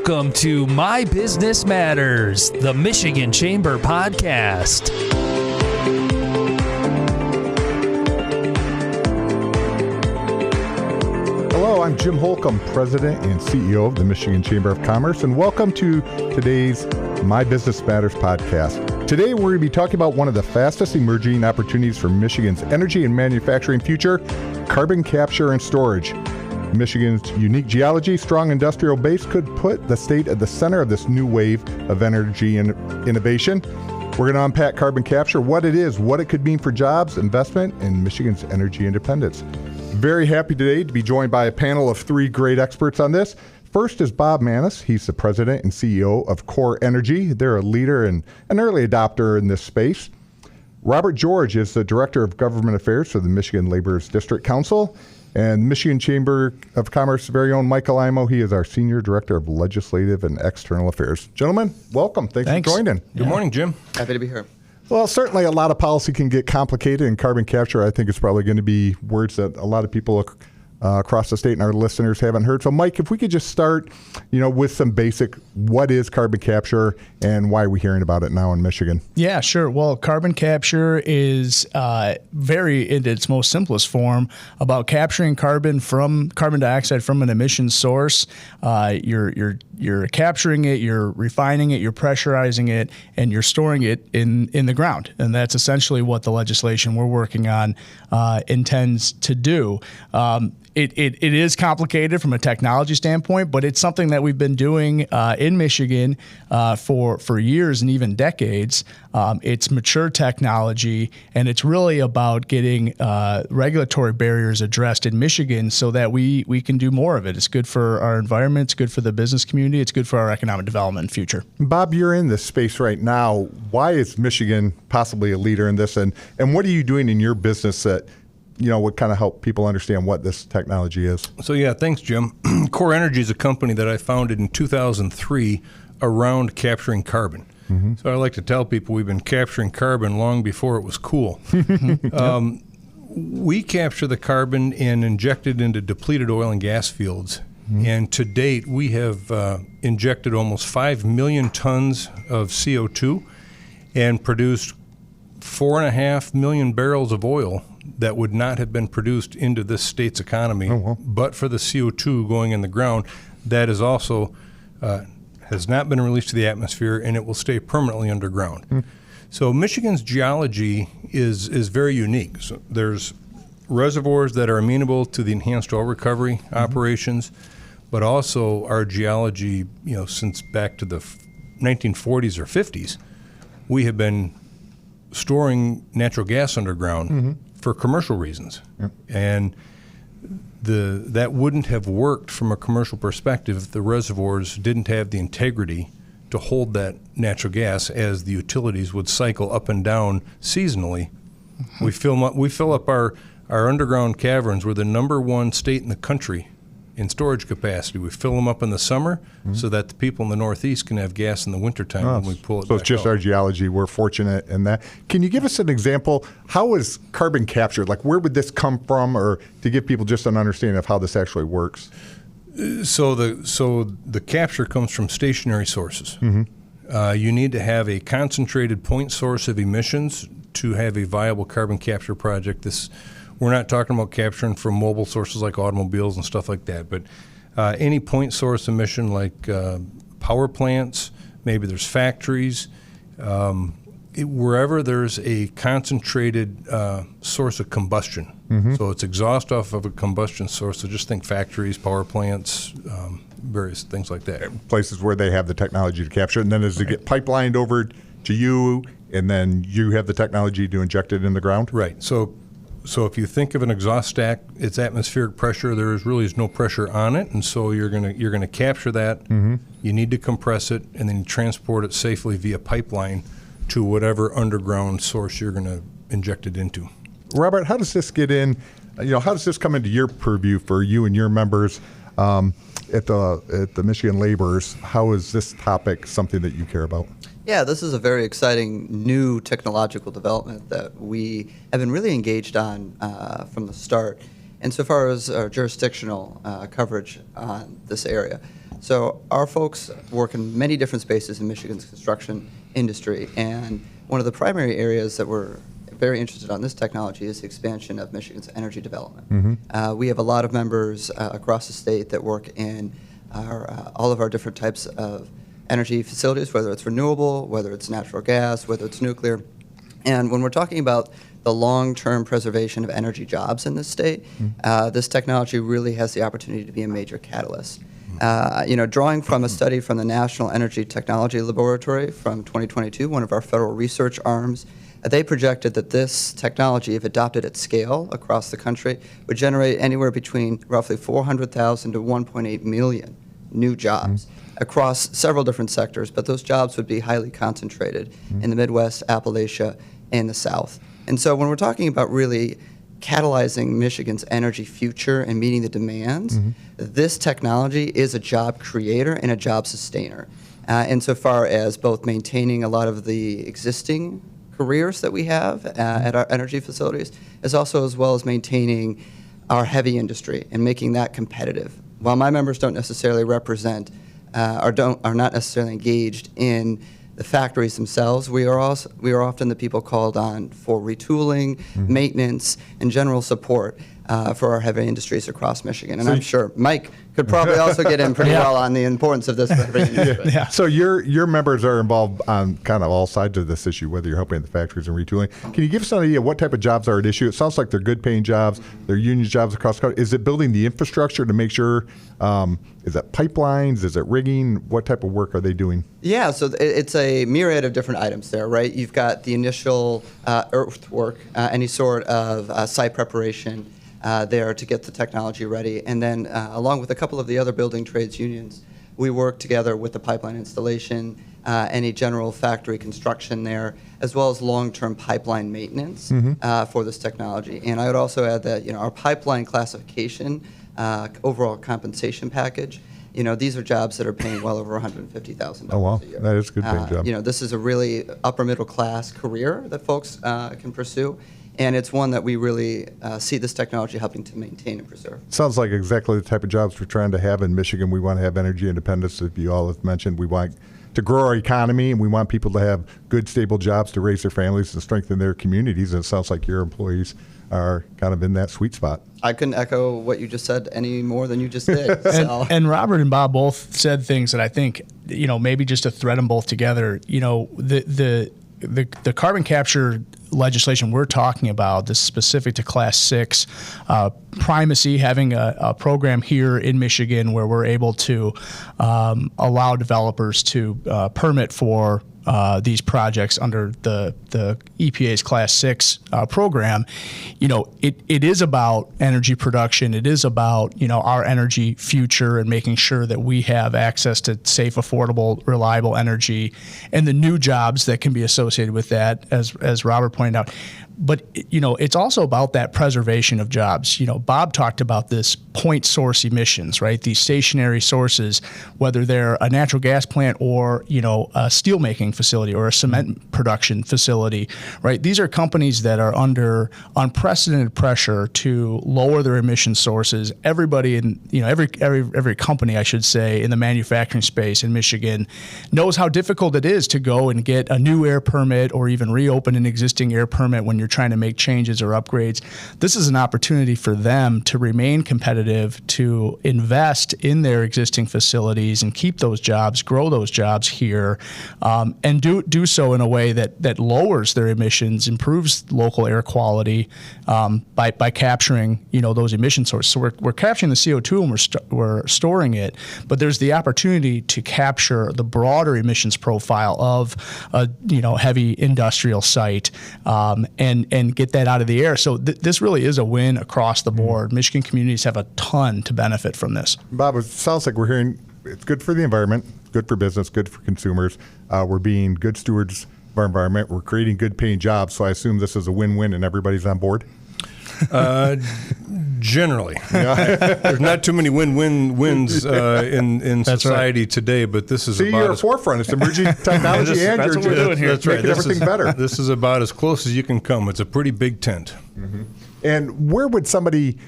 Welcome to My Business Matters, the Michigan Chamber podcast. Hello, I'm Jim Holcomb, President and CEO of the Michigan Chamber of Commerce, and welcome to today's My Business Matters podcast. Today, we're going to be talking about one of the fastest emerging opportunities for Michigan's energy and manufacturing future, carbon capture and storage. Michigan's unique geology, strong industrial base could put the state at the center of this new wave of energy and innovation. We're going to unpack carbon capture, what it is, what it could mean for jobs, investment, and Michigan's energy independence. Very happy today to be joined by a panel of three great experts on this. First is Bob Manis. He's the president and CEO of Core Energy. They're a leader and an early adopter in this space. Robert Joerg is the director of government affairs for the Michigan Laborers District Council. And Michigan Chamber of Commerce's very own Mike Alaimo. He is our Senior Director of Legislative and External Affairs. Gentlemen, welcome. Thanks for joining. Good morning, Jim. Happy to be here. Well, certainly a lot of policy can get complicated, and carbon capture, I think, is probably going to be words that a lot of people across the state and our listeners haven't heard. So, Mike, if we could just start, with some basic, what is carbon capture and why are we hearing about it now in Michigan? Yeah, sure. Well, carbon capture is in its most simplest form, about capturing carbon dioxide from an emission source. You're capturing it, you're refining it, you're pressurizing it, and you're storing it in the ground. And that's essentially what the legislation we're working on intends to do. It is complicated from a technology standpoint, but it's something that we've been doing in Michigan for years and even decades. It's mature technology, and it's really about getting regulatory barriers addressed in Michigan so that we can do more of it. It's good for our environment, it's good for the business community, it's good for our economic development and future. Bob, you're in this space right now. Why is Michigan possibly a leader in this, and what are you doing in your business that would kind of help people understand what this technology is? So yeah, thanks, Jim. Core Energy is a company that I founded in 2003 around capturing carbon. Mm-hmm. So I like to tell people we've been capturing carbon long before it was cool. We capture the carbon and inject it into depleted oil and gas fields. Mm-hmm. And to date, we have injected almost 5 million tons of CO2 and produced 4.5 million barrels of oil that would not have been produced into this state's economy, but for the CO2 going in the ground. That is also has not been released to the atmosphere, and it will stay permanently underground. Mm. So Michigan's geology is very unique. So there's reservoirs that are amenable to the enhanced oil recovery operations, but also our geology, since back to the 1940s or 50s, we have been storing natural gas underground for commercial reasons. Yep. And that wouldn't have worked from a commercial perspective if the reservoirs didn't have the integrity to hold that natural gas as the utilities would cycle up and down seasonally. We fill up our underground caverns. We're the number one state in the country in storage capacity. We fill them up in the summer so that the people in the Northeast can have gas in the wintertime when we pull it back So it's just out. Our geology. We're fortunate in that. Can you give us an example? How is carbon captured? Like, where would this come from, or to give people just an understanding of how this actually works? So the capture comes from stationary sources. Mm-hmm. You need to have a concentrated point source of emissions to have a viable carbon capture project. We're not talking about capturing from mobile sources like automobiles and stuff like that, but any point source emission like power plants, maybe there's factories, wherever there's a concentrated source of combustion. Mm-hmm. So it's exhaust off of a combustion source, so just think factories, power plants, various things like that. Places where they have the technology to capture it, and then does it get pipelined over to you, and then you have the technology to inject it in the ground? Right. So if you think of an exhaust stack, it's atmospheric pressure. There really is no pressure on it, and so you're gonna capture that. Mm-hmm. You need to compress it, and then you transport it safely via pipeline to whatever underground source you're going to inject it into. Robert, how does this get in? How does this come into your purview for you and your members at the Michigan Laborers? How is this topic something that you care about? Yeah, this is a very exciting new technological development that we have been really engaged on from the start. insofar as our jurisdictional coverage on this area. So our folks work in many different spaces in Michigan's construction industry, and one of the primary areas that we're very interested on this technology is the expansion of Michigan's energy development. We have a lot of members across the state that work in all of our different types of energy facilities, whether it's renewable, whether it's natural gas, whether it's nuclear. And when we're talking about the long-term preservation of energy jobs in this state, this technology really has the opportunity to be a major catalyst. Drawing from a study from the National Energy Technology Laboratory from 2022, one of our federal research arms, they projected that this technology, if adopted at scale across the country, would generate anywhere between roughly 400,000 to 1.8 million new jobs across several different sectors, but those jobs would be highly concentrated in the Midwest, Appalachia, and the South. And so when we're talking about really catalyzing Michigan's energy future and meeting the demands, this technology is a job creator and a job sustainer, insofar as both maintaining a lot of the existing careers that we have at our energy facilities, as well as maintaining our heavy industry and making that competitive. While my members don't necessarily represent are not necessarily engaged in the factories themselves, we are often the people called on for retooling, maintenance, and general support for our heavy industries across Michigan. And I'm sure Mike could probably also get in pretty well on the importance of this for heavy industry. So your members are involved on kind of all sides of this issue, whether you're helping at the factories and retooling. Can you give us an idea of what type of jobs are at issue? It sounds like they're good paying jobs, they're union jobs across the country. Is it building the infrastructure to make sure, is it pipelines, is it rigging? What type of work are they doing? Yeah, so it's a myriad of different items there, right? You've got the initial earthwork, any sort of site preparation, there to get the technology ready. And then along with a couple of the other building trades unions, we work together with the pipeline installation, any general factory construction there, as well as long-term pipeline maintenance for this technology. And I would also add that our pipeline classification, overall compensation package, these are jobs that are paying well over $150,000 a year. That is a good paying job. This is a really upper middle class career that folks can pursue. And it's one that we really see this technology helping to maintain and preserve. Sounds like exactly the type of jobs we're trying to have in Michigan. We want to have energy independence, as you all have mentioned. We want to grow our economy, and we want people to have good, stable jobs to raise their families and strengthen their communities. And it sounds like your employees are kind of in that sweet spot. I couldn't echo what you just said any more than you just did. So. And Robert and Bob both said things that I think, maybe just to thread them both together, the carbon capture legislation we're talking about, this is specific to Class 6 primacy, having a program here in Michigan where we're able to allow developers to permit for these projects under the EPA's Class 6 program. It is about energy production. It is about our energy future and making sure that we have access to safe, affordable, reliable energy and the new jobs that can be associated with that, as Robert pointed out. But, it's also about that preservation of jobs. Bob talked about this point source emissions, right? These stationary sources, whether they're a natural gas plant or, a steel making facility or a cement production facility, right? These are companies that are under unprecedented pressure to lower their emission sources. Everybody in, every company, I should say, in the manufacturing space in Michigan knows how difficult it is to go and get a new air permit or even reopen an existing air permit when you're trying to make changes or upgrades. This is an opportunity for them to remain competitive, to invest in their existing facilities and keep those jobs, grow those jobs here, and do so in a way that lowers their emissions, improves local air quality by capturing those emission sources. So we're capturing the CO2 and we're storing it, but there's the opportunity to capture the broader emissions profile of a heavy industrial site and get that out of the air. So this really is a win across the board. Michigan communities have a ton to benefit from this. Bob, it sounds like we're hearing it's good for the environment, good for business, good for consumers. We're being good stewards of our environment. We're creating good paying jobs. So I assume this is a win-win and everybody's on board? Generally. There's not too many wins in society today, but this is about you're forefront. It's emerging technology and that's what we're doing here. That's right. Making everything better. This is about as close as you can come. It's a pretty big tent. And where would somebody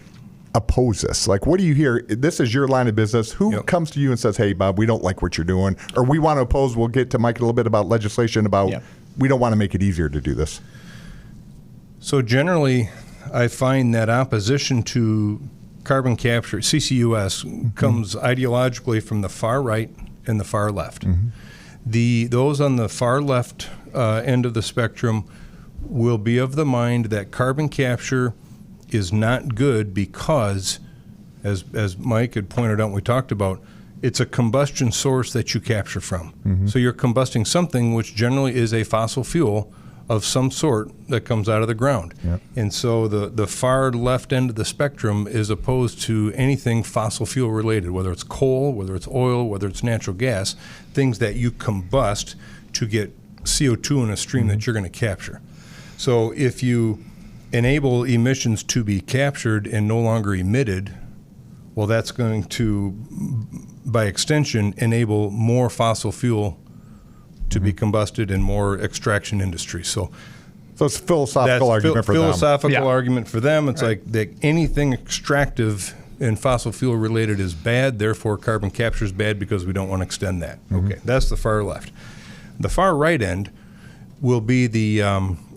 oppose this? Like, what do you hear? This is your line of business. Who comes to you and says, hey, Bob, we don't like what you're doing, or we want to oppose? We'll get to Mike a little bit about legislation about we don't want to make it easier to do this. So generally, I find that opposition to carbon capture, CCUS, comes ideologically from the far right and the far left. Those on the far left end of the spectrum will be of the mind that carbon capture is not good because, as Mike had pointed out and we talked about, it's a combustion source that you capture from. So you're combusting something which generally is a fossil fuel of some sort that comes out of the ground. And so the far left end of the spectrum is opposed to anything fossil fuel related, whether it's coal, whether it's oil, whether it's natural gas, things that you combust to get CO2 in a stream that you're going to capture. So if you enable emissions to be captured and no longer emitted, well, that's going to, by extension, enable more fossil fuel to be combusted and more extraction industry. So it's a philosophical argument for them. Philosophical argument for them. It's like that anything extractive and fossil fuel related is bad, therefore carbon capture is bad because we don't want to extend that. Okay, that's the far left. The far right end will be the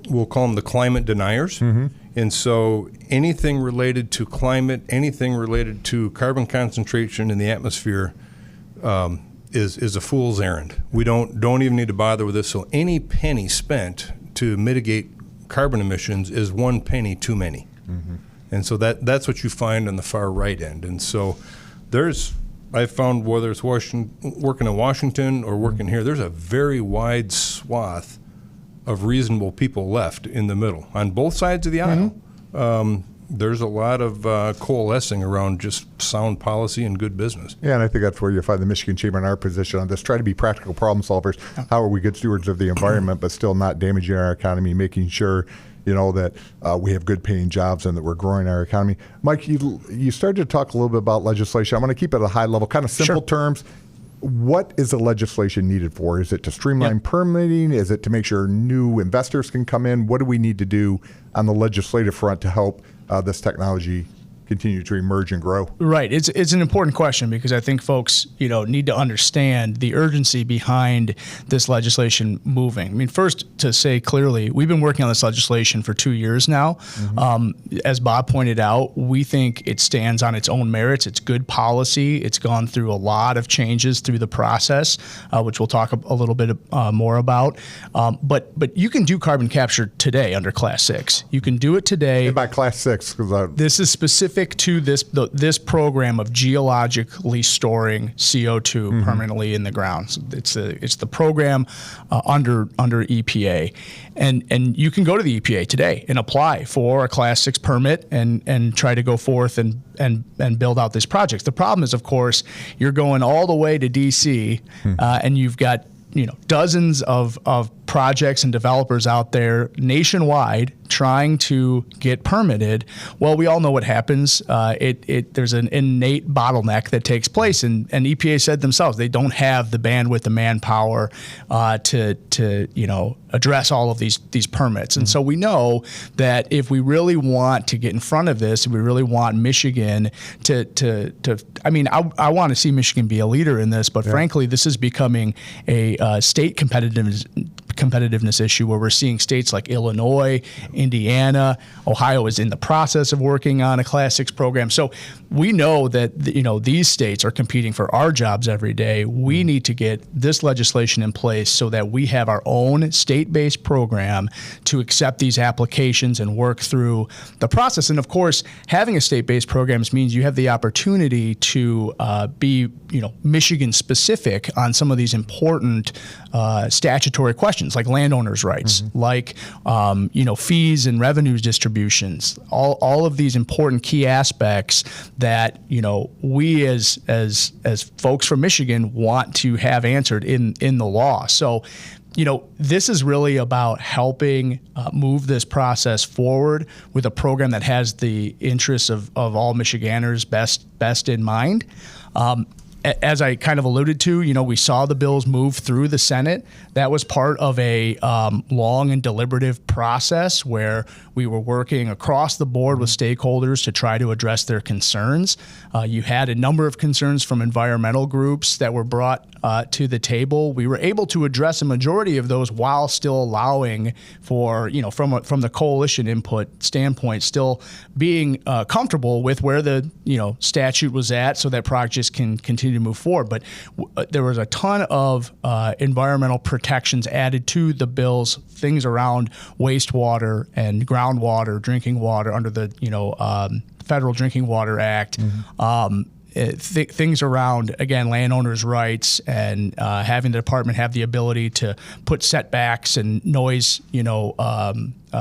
we'll call them the climate deniers. And so anything related to climate, anything related to carbon concentration in the atmosphere is a fool's errand. We don't even need to bother with this. So any penny spent to mitigate carbon emissions is one penny too many. And so that's what you find on the far right end. And so I've found, whether it's working in Washington or working here, there's a very wide swath of reasonable people left in the middle. On both sides of the aisle, there's a lot of coalescing around just sound policy and good business. Yeah, and I think that's where you find the Michigan Chamber in our position on this. Try to be practical problem solvers. How are we good stewards of the environment, but still not damaging our economy, making sure that we have good paying jobs and that we're growing our economy. Mike, you started to talk a little bit about legislation. I'm going to keep it at a high level, kind of simple terms. What is the legislation needed for? Is it to streamline permitting? Is it to make sure new investors can come in? What do we need to do on the legislative front to help this technology continue to emerge and grow? Right. It's an important question because I think folks, need to understand the urgency behind this legislation moving. I mean, first, to say clearly, we've been working on this legislation for 2 years now. As Bob pointed out, we think it stands on its own merits. It's good policy. It's gone through a lot of changes through the process, which we'll talk a little bit more about. But you can do carbon capture today under Class 6. You can do it today. And by Class 6, because this is specific to this program of geologically storing CO2 permanently in the ground. So it's the program under EPA, and you can go to the EPA today and apply for a Class 6 permit and try to go forth and build out this project. The problem is, of course, you're going all the way to DC, and you've got dozens of projects and developers out there nationwide trying to get permitted. Well, we all know what happens. There's an innate bottleneck that takes place, and EPA said themselves they don't have the bandwidth, the manpower to address all of these permits. And so we know that if we really want to get in front of this, if we really want Michigan I want to see Michigan be a leader in this, but frankly, this is becoming a state competitiveness issue where we're seeing states like Illinois, Indiana, Ohio is in the process of working on a Class 6 program. So we know that these states are competing for our jobs every day. We need to get this legislation in place so that we have our own state-based program to accept these applications and work through the process. And of course, having a state-based program means you have the opportunity to be Michigan specific on some of these important statutory questions like landowners' rights, like fees and revenues distributions, all of these important key aspects that we as folks from Michigan want to have answered in the law. So this is really about helping move this process forward with a program that has the interests of all Michiganders best in mind. as I kind of alluded to, we saw the bills move through the Senate. That was part of a long and deliberative process where we were working across the board with stakeholders to try to address their concerns. You had a number of concerns from environmental groups that were brought to the table. We were able to address a majority of those while still allowing for, from the coalition input standpoint, still being comfortable with where the, statute was at so that projects can continue to move forward. But there was a ton of environmental protections added to the bills, things around wastewater and groundwater, drinking water under the, Federal Drinking Water Act. Things around, again, landowners' rights and having the department have the ability to put setbacks and noise,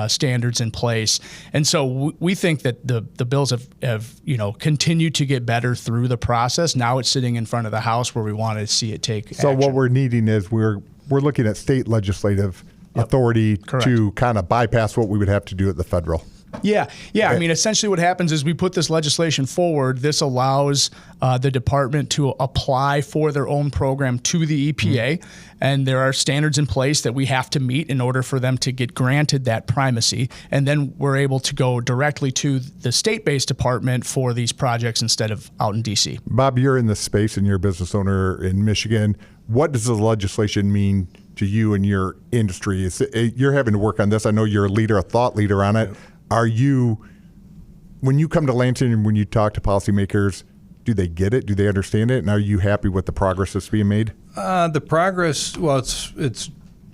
standards in place. And so we think that the bills have continued to get better through the process. Now it's sitting in front of the House where we want to see it take action. So what we're needing is we're looking at state legislative authority to kind of bypass what we would have to do at the federal. Yeah. I mean, essentially what happens is we put this legislation forward. This allows the department to apply for their own program to the EPA, and there are standards in place that we have to meet in order for them to get granted that primacy. And then we're able to go directly to the state-based department for these projects instead of out in D.C. Bob, you're in this space and you're a business owner in Michigan. What does the legislation mean to you and your industry? You're having to work on this. I know you're a leader, a thought leader on it. Are you, when you come to Lansing and when you talk to policymakers, do they get it? Do they understand it? And are you happy with the progress that's being made? The progress, well, it's.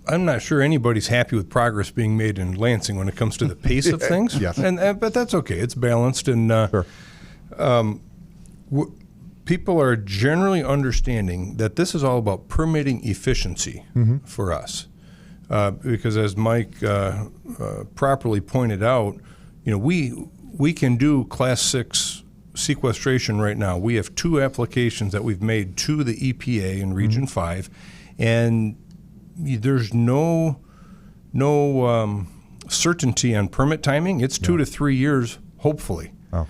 I'm not sure anybody's happy with progress being made in Lansing when it comes to the pace of things. Yes. But that's okay. It's balanced, and Sure. People are generally understanding that this is all about permitting efficiency for us. Because as Mike properly pointed out, we can do Class 6 sequestration right now. We have 2 applications that we've made to the EPA in Region 5, and there's no certainty on permit timing. It's 2 to 3 years, hopefully. Oh.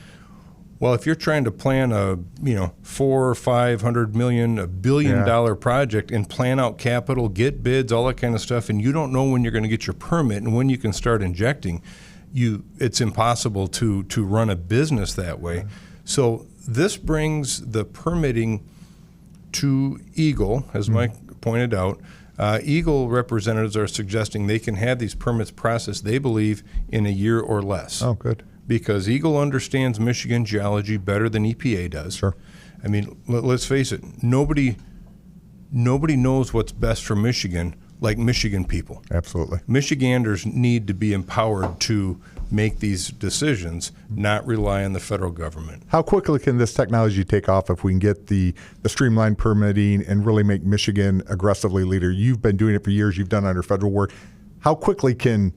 Well, if you're trying to plan a $400 or $500 million, $1 billion project and plan out capital, get bids, all that kind of stuff, and you don't know when you're going to get your permit and when you can start injecting, it's impossible to run a business that way. So this brings the permitting to Eagle, as Mike pointed out. Eagle representatives are suggesting they can have these permits processed, they believe, in a year or less. Oh, good. Because Eagle understands Michigan geology better than EPA does. Sure. I mean, let's face it. Nobody knows what's best for Michigan like Michigan people. Absolutely. Michiganders need to be empowered to make these decisions, not rely on the federal government. How quickly can this technology take off if we can get the streamlined permitting and really make Michigan aggressively leader? You've been doing it for years. You've done under federal work. How quickly can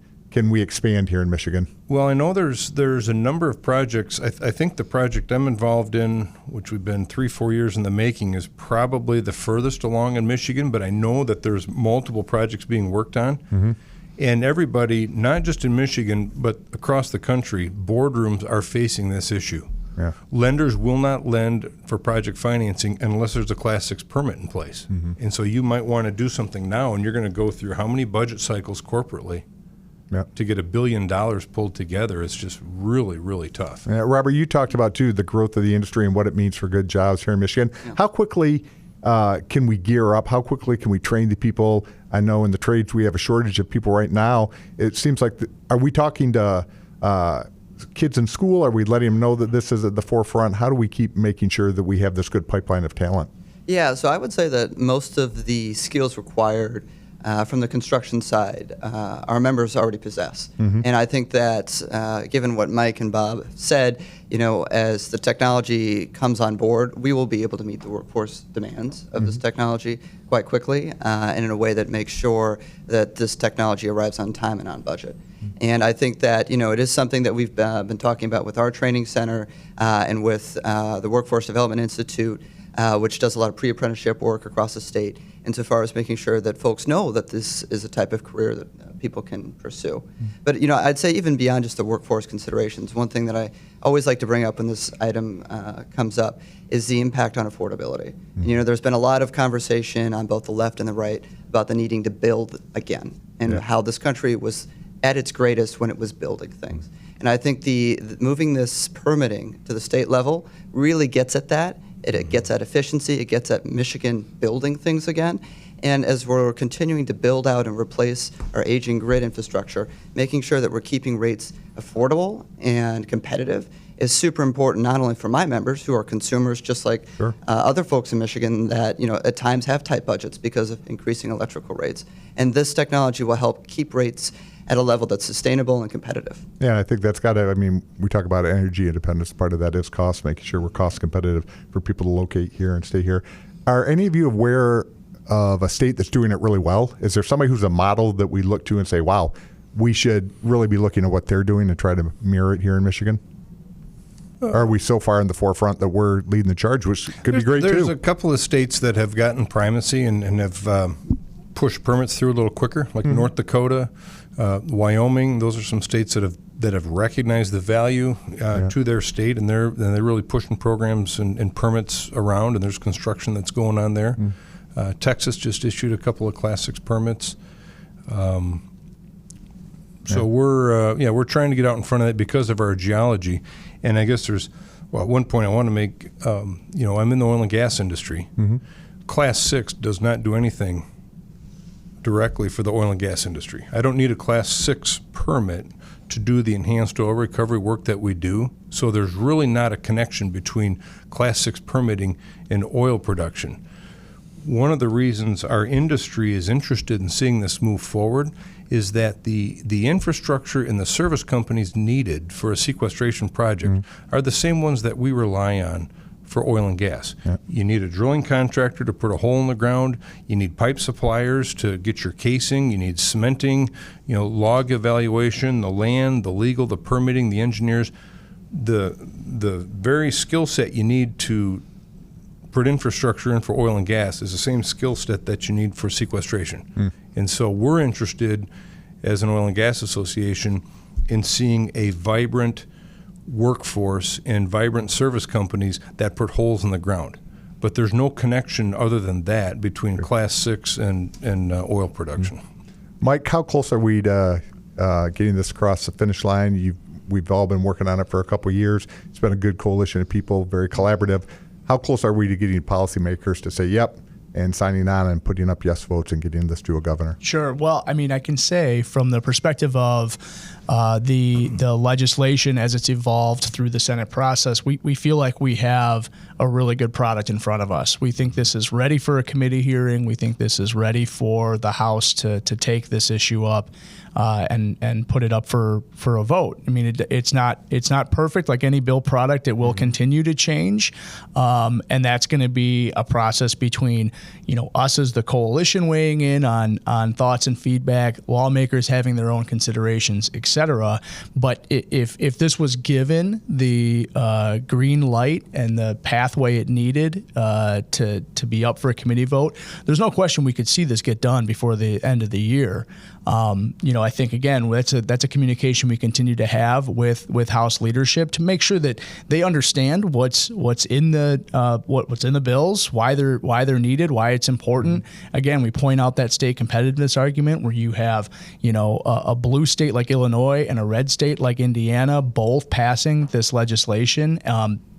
we expand here in Michigan? Well, I know there's a number of projects. I think the project I'm involved in, which we've been 3-4 years in the making, is probably the furthest along in Michigan, but I know that there's multiple projects being worked on. And everybody, not just in Michigan, but across the country, boardrooms are facing this issue. Yeah. Lenders will not lend for project financing unless there's a Class 6 permit in place. And so you might want to do something now, and you're going to go through how many budget cycles corporately to get $1 billion pulled together. It's just really, really tough. Robert, you talked about, too, the growth of the industry and what it means for good jobs here in Michigan. Yeah. How quickly can we gear up? How quickly can we train the people? I know in the trades we have a shortage of people right now. It seems like, are we talking to kids in school? Are we letting them know that this is at the forefront? How do we keep making sure that we have this good pipeline of talent? Yeah, so I would say that most of the skills required from the construction side, our members already possess. And I think that given what Mike and Bob said, as the technology comes on board, we will be able to meet the workforce demands of this technology quite quickly and in a way that makes sure that this technology arrives on time and on budget. And I think that, it is something that we've been talking about with our training center and with the Workforce Development Institute. which does a lot of pre-apprenticeship work across the state, insofar as making sure that folks know that this is a type of career that people can pursue. But I'd say even beyond just the workforce considerations, one thing that I always like to bring up when this item comes up is the impact on affordability. And, there's been a lot of conversation on both the left and the right about the needing to build again, and how this country was at its greatest when it was building things. And I think the moving this permitting to the state level really gets at that. It gets at efficiency. It gets at Michigan building things again. And as we're continuing to build out and replace our aging grid infrastructure, making sure that we're keeping rates affordable and competitive is super important, not only for my members who are consumers just like other folks in Michigan that at times have tight budgets because of increasing electrical rates. And this technology will help keep rates at a level that's sustainable and competitive. Yeah, I think that's got to, we talk about energy independence. Part of that is cost, making sure we're cost competitive for people to locate here and stay here. Are any of you aware of a state that's doing it really well? Is there somebody who's a model that we look to and say, wow, we should really be looking at what they're doing and try to mirror it here in Michigan? Or are we so far in the forefront that we're leading the charge, which could be great too? There's a couple of states that have gotten primacy and have pushed permits through a little quicker, like North Dakota, Wyoming. Those are some states that have recognized the value to their state, and they're really pushing programs and permits around, and there's construction that's going on there. Texas just issued a couple of Class 6 permits. So we're trying to get out in front of that because of our geology. And I guess one point I want to make, I'm in the oil and gas industry. Class 6 does not do anything directly for the oil and gas industry. I don't need a Class 6 permit to do the enhanced oil recovery work that we do. So there's really not a connection between Class 6 permitting and oil production. One of the reasons our industry is interested in seeing this move forward is that the infrastructure and the service companies needed for a sequestration project are the same ones that we rely on for oil and gas. You need a drilling contractor to put a hole in the ground. You need pipe suppliers to get your casing. You need cementing, log evaluation, the land, the legal, the permitting, the engineers. The very skill set you need to put infrastructure in for oil and gas is the same skill set that you need for sequestration. And so we're interested as an oil and gas association in seeing a vibrant workforce and vibrant service companies that put holes in the ground. But there's no connection other than that between Class 6 and oil production. Mike, how close are we to getting this across the finish line? We've all been working on it for a couple of years. It's been a good coalition of people, very collaborative. How close are we to getting policymakers to say, yep, and signing on and putting up yes votes and getting this to a governor? Sure. Well, I can say from the perspective of the legislation as it's evolved through the Senate process, we feel like we have a really good product in front of us. We think this is ready for a committee hearing. We think this is ready for the House to take this issue up and put it up for a vote. It's not perfect like any bill product. It will continue to change, and that's going to be a process between us as the coalition weighing in on thoughts and feedback, lawmakers having their own considerations, etc. But if this was given the green light and the pathway it needed to be up for a committee vote, there's no question we could see this get done before the end of the year. I think again that's a communication we continue to have with House leadership to make sure that they understand what's in the bills, why they're needed, why it's important. Again, we point out that state competitiveness argument where you have a blue state like Illinois and a red state like Indiana both passing this legislation.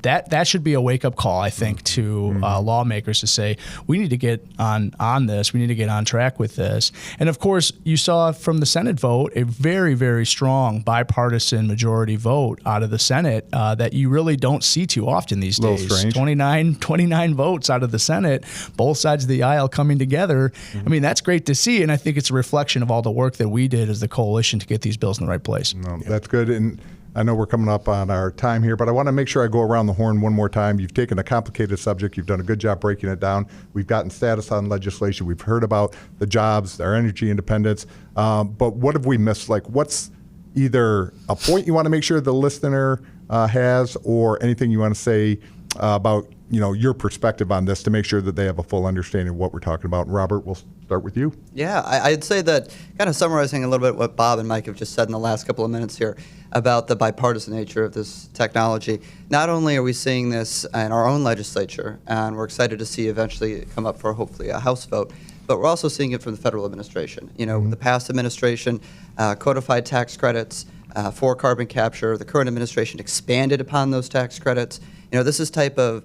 That should be a wake-up call, I think, to lawmakers to say, we need to get on this. We need to get on track with this. And, of course, you saw from the Senate vote a very, very strong bipartisan majority vote out of the Senate that you really don't see too often these days. Strange. 29 votes out of the Senate, both sides of the aisle coming together. That's great to see, and I think it's a reflection of all the work that we did as the coalition to get these bills in the right place. No, that's good. And I know we're coming up on our time here, but I want to make sure I go around the horn one more time. You've taken a complicated subject. You've done a good job breaking it down. We've gotten status on legislation. We've heard about the jobs, our energy independence. But what have we missed? Like, what's either a point you want to make sure the listener has or anything you want to say about your perspective on this to make sure that they have a full understanding of what we're talking about. Robert, we'll start with you. Yeah, I'd say that kind of summarizing a little bit what Bob and Mike have just said in the last couple of minutes here about the bipartisan nature of this technology. Not only are we seeing this in our own legislature, and we're excited to see eventually come up for hopefully a House vote, but we're also seeing it from the federal administration. The past administration codified tax credits for carbon capture. The current administration expanded upon those tax credits. This is type of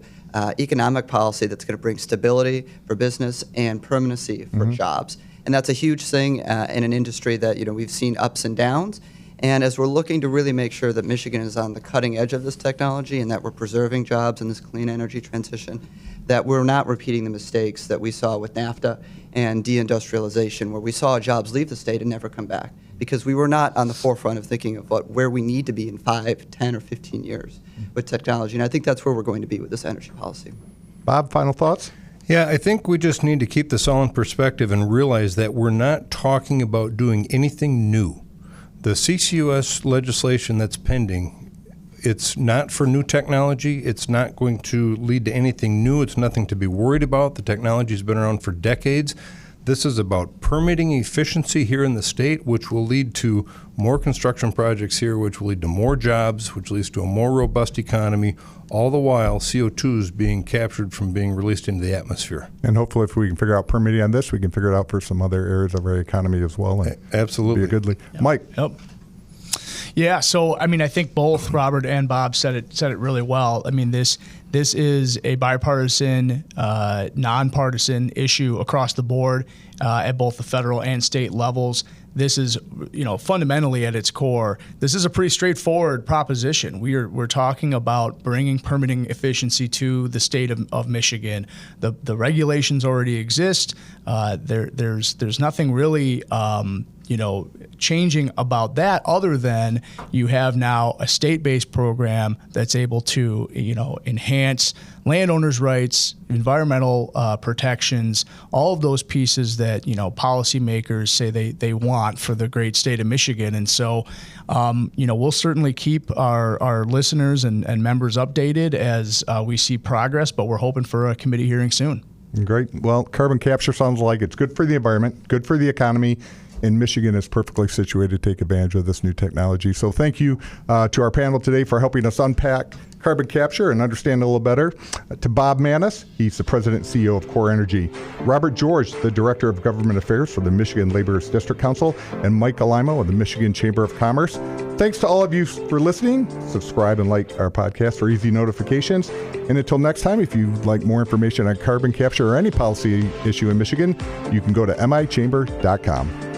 economic policy that's going to bring stability for business and permanency for jobs. And that's a huge thing in an industry that we've seen ups and downs. And as we're looking to really make sure that Michigan is on the cutting edge of this technology and that we're preserving jobs in this clean energy transition, that we're not repeating the mistakes that we saw with NAFTA and deindustrialization, where we saw jobs leave the state and never come back because we were not on the forefront of thinking of where we need to be in 5, 10, or 15 years with technology. And I think that's where we're going to be with this energy policy. Bob, final thoughts? Yeah, I think we just need to keep this all in perspective and realize that we're not talking about doing anything new. The CCUS legislation that's pending, it's not for new technology. It's not going to lead to anything new. It's nothing to be worried about. The technology's been around for decades. This is about permitting efficiency here in the state, which will lead to more construction projects here, which will lead to more jobs, which leads to a more robust economy, all the while CO2 is being captured from being released into the atmosphere. And hopefully if we can figure out permitting on this, we can figure it out for some other areas of our economy as well. And absolutely. Be a good lead. Mike. Yep. Yeah, so I think both Robert and Bob said it really well. This is a bipartisan, nonpartisan issue across the board at both the federal and state levels. This is, fundamentally at its core, this is a pretty straightforward proposition. We're talking about bringing permitting efficiency to the state of Michigan. The regulations already exist. There's nothing really changing about that other than you have now a state-based program that's able to enhance landowners' rights, environmental protections, all of those pieces that policymakers say they want for the great state of Michigan. And so we'll certainly keep our listeners and members updated as we see progress, but we're hoping for a committee hearing soon. Great. Well, carbon capture sounds like it's good for the environment, good for the economy, and Michigan is perfectly situated to take advantage of this new technology. So thank you to our panel today for helping us unpack carbon capture and understand it a little better. To Bob Manis, he's the president and CEO of Core Energy. Robert Joerg, the director of government affairs for the Michigan Laborers District Council, and Mike Alaimo of the Michigan Chamber of Commerce. Thanks to all of you for listening. Subscribe and like our podcast for easy notifications. And until next time, if you'd like more information on carbon capture or any policy issue in Michigan, you can go to michamber.com.